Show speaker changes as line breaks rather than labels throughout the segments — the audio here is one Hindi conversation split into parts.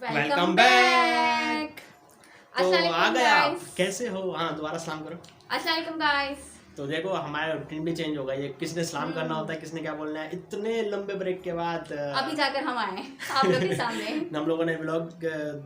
Welcome back.
तो आ गए आप,
गाइस।
कैसे हो? हाँ, दोबारा सलाम करो।
अस्सलाम वालेकुम गाइस।
तो देखो हमारा रूटीन भी चेंज हो गया, ये किसने सलाम करना होता है, किसने क्या बोलना है। इतने लंबे ब्रेक के बाद
अभी जाकर हम आए आप लोग के सामने।
हम लोगों ने व्लॉग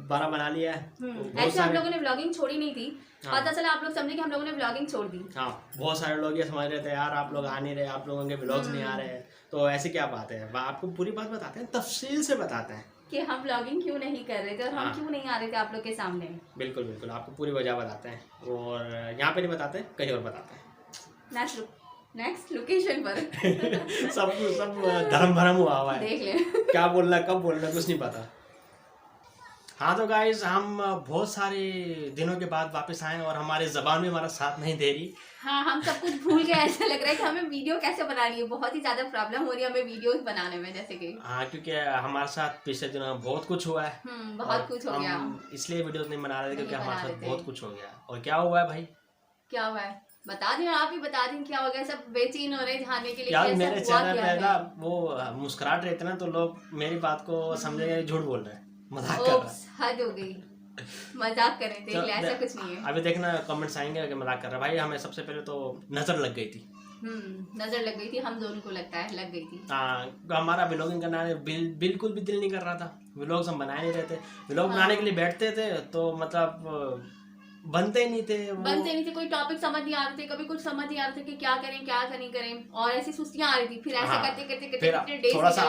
12 बना लिया है। बहुत
ऐसे हम
सारे
लोगों ने व्लॉगिंग छोड़ी नहीं थी।
हाँ।
पता चला आप लोग समझे कि हम लोगों ने व्लॉगिंग छोड़ दी।
हाँ, बहुत सारे लोग ये समझ रहे थे यार आप लोग आ नहीं रहे, आप लोगों के व्लॉग्स नहीं आ रहे हैं। तो ऐसे क्या बात है, आपको पूरी बात बताते हैं, तफसील से बताते हैं
कि हम व्लॉगिंग क्यों नहीं कर रहे थे और हम क्यों नहीं आ रहे थे आप लोग के सामने।
बिल्कुल बिल्कुल, आपको पूरी वजह बताते हैं और यहाँ पे नहीं बताते, कहीं और बताते हैं।
नेक्स्ट लोकेशन पर
सब धर्म भरम हुआ है,
देख ले
क्या बोलना कब बोलना कुछ नहीं पता। हाँ तो गाइस, हम बहुत सारे दिनों के बाद वापस आए और हमारे जबान भी हमारा साथ नहीं दे रही।
हाँ, हम सब कुछ भूल गए। ऐसा लग रहा है कि हमें वीडियो कैसे बनानी है, बहुत ही ज्यादा प्रॉब्लम हो रही है हमें वीडियोस बनाने में। जैसे कि
हाँ, क्योंकि हमारे साथ पिछले दिनों में बहुत कुछ हुआ है।
बहुत कुछ हो गया,
इसलिए वीडियोस नहीं बना रहे थे क्योंकि
नहीं
हमारे
बना
साथ
रहे थे।
बहुत कुछ हो गया। और क्या हुआ है भाई?
क्या हुआ है बता दें, आप ही बता दें क्या हो गया। सब बेचैन हो रहे हैं जानने के लिए
यार
कि ऐसा
मेरे
हुआ
चैनल
क्या
पे
है।
ना वो मुस्कुराहट रहते ना तो लोग मेरी बात को समझेंगे झूठ बोल रहे हैं, मजाक कर रहा है।
ओप्स, हद हो गई, मजाक कर रहे थे।
तो
ऐसा कुछ नहीं है।
अभी देखना कमेंट्स आएंगे कि मजाक कर रहा है। भाई हमें सबसे पहले तो नजर लग गई थी।
नजर लग गई थी, हम दोनों को लगता है लग गई थी।
हमारा व्लॉगिंग करना बिल्कुल भी दिल नहीं कर रहा था। व्लॉग्स हम बनाए नहीं रहे थे। व्लॉग बनाने के लिए बैठते थे तो मतलब बनते नहीं थे
कोई टॉपिक समझ नहीं आ रहे थे, कभी कुछ समझ नहीं आ रहे थे कि क्या करें क्या नहीं करें, और ऐसी सुस्तियां आ रही थी। फिर ऐसे करते करते
फिर
करते डेज
थोड़ा सा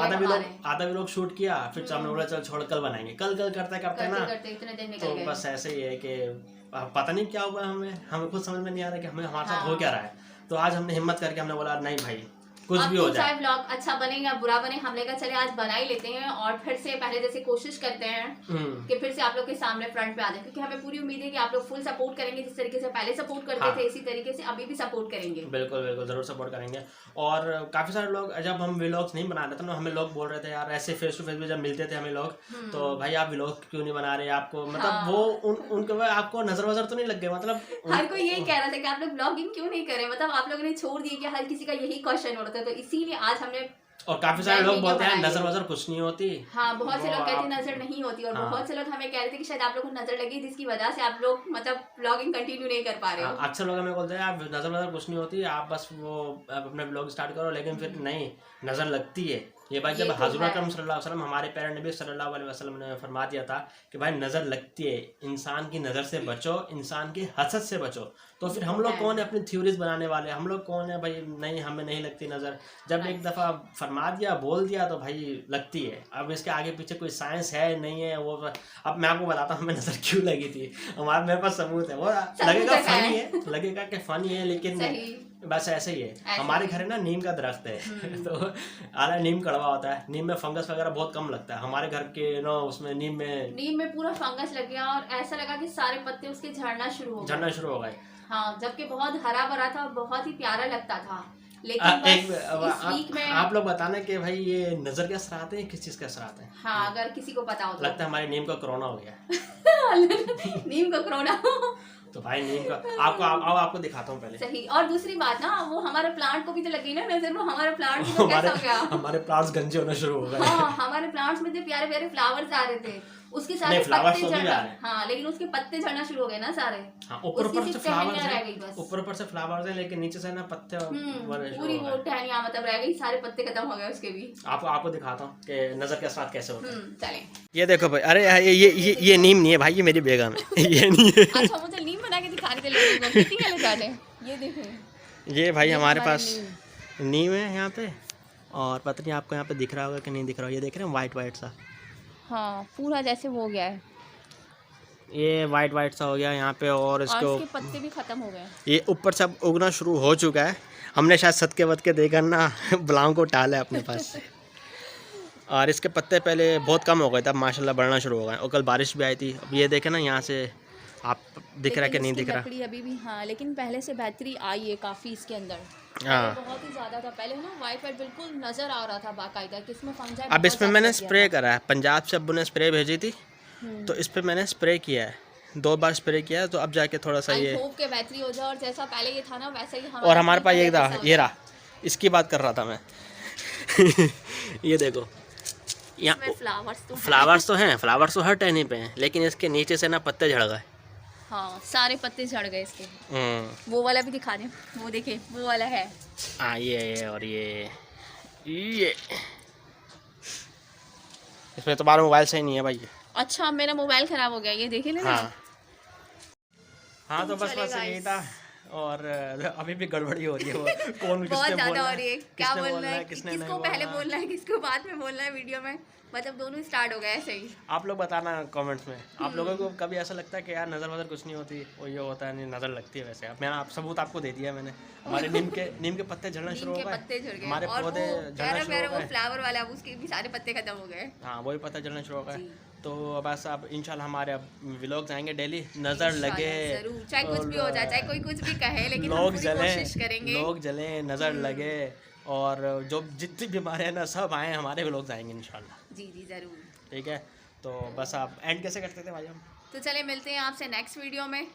आधा व्लॉग शूट किया, फिर हमने बोला चल छोड़ कल बनाएंगे। कल करते करते ना
इतने दिन
तो
निकल गए।
बस ऐसे ही है कि पता नहीं क्या हुआ, हमें खुद समझ में नहीं आ रहा कि हमारे साथ हो क्या रहा है। तो आज हमने हिम्मत करके हमने बोला नहीं भाई कुछ भी हो जाए,
चाहे ब्लॉग अच्छा बने या बुरा बने, हमने कहा चले आज बना ही लेते हैं और फिर से पहले जैसे कोशिश करते हैं कि फिर से आप लोग के सामने फ्रंट पे आ जाए, क्योंकि हमें पूरी उम्मीद है कि आप लोग फुल सपोर्ट करेंगे। जिस तरीके से पहले सपोर्ट करते थे इसी तरीके से अभी भी सपोर्ट करेंगे।
बिल्कुल बिल्कुल जरूर सपोर्ट करेंगे। और काफी सारे लोग जब हम व्लॉग्स नहीं बना रहे थे ना, हमें लोग बोल रहे थे यार ऐसे फेस टू फेस भी जब मिलते थे हमें लोग, तो भाई आप व्लॉग क्यों नहीं बना रहे, आपको मतलब वो उनके आपको नजर वजर तो नहीं लग गए? मतलब
हर कोई यही कह रहा था कि आप लोग ब्लॉगिंग क्यों नहीं करे, मतलब आप लोगों ने छोड़ दिए कि हर किसी का यही क्वेश्चन हो रहा था। तो इसीलिए आज हमने,
और काफी सारे लोग बोलते हैं नजर वजर कुछ नहीं होती।
हाँ, बहुत से लोग कहते हैं नजर नहीं होती, और बहुत से लोग हमें कह रहे थे कि शायद आप लोगों को नजर लगी जिसकी वजह से आप लोग मतलब ब्लॉगिंग कंटिन्यू नहीं कर पा रहे हो।
अक्सर लोग हमें बोलते हैं आप नजर वजर कुछ नहीं होती, आप बस वो अपने ब्लॉग स्टार्ट करो। लेकिन फिर नहीं, नजर लगती है। ये भाई जब हज़रत अकरम सल्लल्लाहु अलैहि वसल्लम, हमारे प्यारे नबी सल्लल्लाहु अलैहि वसल्लम ने फरमा दिया था कि भाई नज़र लगती है, इंसान की नज़र से बचो, इंसान की हसद से बचो। तो फिर हम लोग कौन है अपनी थ्योरीज बनाने वाले? हम लोग कौन है भाई? नहीं, हमें नहीं लगती नज़र। जब एक दफ़ा फरमा दिया, बोल दिया तो भाई लगती है। अब इसके आगे पीछे कोई साइंस है नहीं है वो, अब मैं आपको बताता हूँ हमें नज़र क्यों लगी थी। मेरे पास सबूत है। वो लगेगा फनी है, लगेगा कि फनी है, लेकिन बस ऐसे ही है। हमारे घर है ना नीम का दरख्त है तो आला नीम कड़वा होता है, नीम में फंगस वगैरह बहुत कम लगता है। हमारे घर के ना उसमें नीम में पूरा
फंगस लग गया और ऐसा लगा कि सारे पत्ते उसके झड़ना शुरू हो गए। हाँ, जबकि बहुत हरा भरा था और बहुत ही प्यारा लगता था। लेकिन इस वीक में
आप लोग बताना कि भाई ये नजर के असर आते हैं, किस चीज के असर आते हैं?
हाँ, अगर किसी को पता हो तो।
लगता है हमारे नीम का कोरोना हो गया
नीम का कोरोना
तो भाई नीम का आपको दिखाता हूँ पहले।
सही। और दूसरी बात ना, वो हमारे प्लांट को भी तो लगी ना नजर, वो हमारा प्लांट भी तो कैसा हो गया।
हमारे प्लांट्स गंजे होने शुरू हो गए।
हाँ, हमारे प्लांट्स में जो प्यारे प्यारे फ्लावर्स आ रहे थे उसके सारे पत्ते झड़ना, हाँ, लेकिन उसके पत्ते झड़ना शुरू हो गए ना सारे।
हाँ, ऊपर से फ्लावर्स हैं, ऊपर से फ्लावर्स हैं, लेकिन नीचे से ना पत्ते
पूरी वो टहनियां मतलब रह गई, सारे पत्ते खत्म हो गए उसके भी।
आपको दिखाता हूँ कि नजर के असर कैसे होते हैं।
चलें।
ये देखो भाई, अरे ये नीम नहीं है भाई, ये मेरी बेगम है ये नहीं है।
अच्छा, मुझे नीम बना के दिखाने के लिए कितनी गलत बात है। ये देखो,
ये भाई हमारे पास नीम है यहाँ पे, और पता नहीं आपको यहाँ पे दिख रहा होगा कि नहीं दिख रहा हो। ये देख रहे हैं वाइट सा,
हाँ, पूरा जैसे वो हो गया है,
ये वाइट सा हो गया यहाँ पे। और इसके
पत्ते भी खत्म हो गए।
ये ऊपर सब उगना शुरू हो चुका है। हमने शायद सदके वदके देकर ना बुलाओं को टाला है अपने पास से। और इसके पत्ते पहले बहुत कम हो गए थे, अब माशाल्लाह बढ़ना शुरू हो गए। और कल बारिश भी आई थी। अब ये देखें ना, यहाँ से आप दिख रहा है कि नहीं दिख रहा?
अभी भी हाँ, लेकिन पहले से बेहतरी आई है काफ़ी इसके अंदर।
हाँ,
बहुत ही ज़्यादा था पहले ना, वाइट बिल्कुल नज़र आ रहा था बाकायदा कि इसमें फंजाई।
अब इसमें मैंने स्प्रे करा है, पंजाब से अब्बू ने स्प्रे भेजी थी तो इस पर मैंने स्प्रे किया है, 2 बार स्प्रे किया है। तो अब जाके थोड़ा सा ये
होप के बेहतरी हो जाए, और जैसा पहले ये था ना वैसा ही।
और हमारे पास ये रहा, इसकी बात कर रहा था मैं ये देखो, यहाँ
फ्लावर्स
तो हैं, फ्लावर्स तो हर टहनी पे हैं, लेकिन इसके नीचे से ना पत्ते झड़ गए।
हाँ, सारे पत्ते झड़ गए इसके। वो वाला भी दिखा दें, वो देखिए वो वाला है।
हाँ, ये और ये इसमें तुम्हारा मोबाइल सही नहीं है भाई।
अच्छा, मेरा मोबाइल खराब हो गया, ये देखिए ना।
हाँ तो बस यही था। और अभी भी गड़बड़ी हो रही है, वो कौन
बहुत ज़्यादा हो रही है। क्या बोलना है,
किसको
पहले बोलना है, किसको बाद में बोलना है वीडियो में, मतलब दोनों स्टार्ट हो गए ऐसे ही।
आप लोग बताना कमेंट्स में, आप लोगों को कभी ऐसा लगता है कि यार नज़र वज़र कुछ नहीं होती, वो ये होता है, नहीं नज़र लगती है। वैसे अब मैंने सबूत आपको दे दिया मैंने। हमारे नीम के पत्ते झड़ना शुरू हो गए, हमारे पौधे झड़ना शुरू हो गए,
फ्लावर वाला उसके भी सारे पत्ते खत्म हो गए।
हाँ, वही पत्ते झड़ना शुरू हो गए। तो बस अब इंशाल्लाह हमारे अब व्लॉग्स आएंगे डेली। नज़र लगे
जरूर, चाहे कुछ भी हो जाए, चाहे कोई कुछ भी कहे, लेकिन
लोग जले, नज़र लगे, और जो जितनी बीमारी है ना सब आए, हमारे व्लॉग्स आएंगे इंशाल्लाह।
जी जरूर।
ठीक है, तो बस आप एंड कैसे करते थे भाई हम?
तो चले मिलते हैं आपसे नेक्स्ट वीडियो में,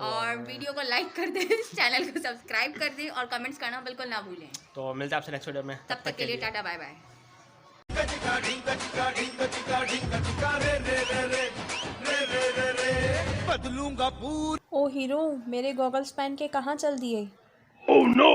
और वीडियो को लाइक कर दें, चैनल को सब्सक्राइब कर दें, और कमेंट्स करना बिल्कुल ना भूलें।
तो मिलते हैं आपसे नेक्स्ट वीडियो में,
तब तक के लिए टाटा बाय बाय।
बदलूंगा पूरा। ओ हीरो, मेरे गॉगल्स पहन के कहाँ चल दिए?
Oh no.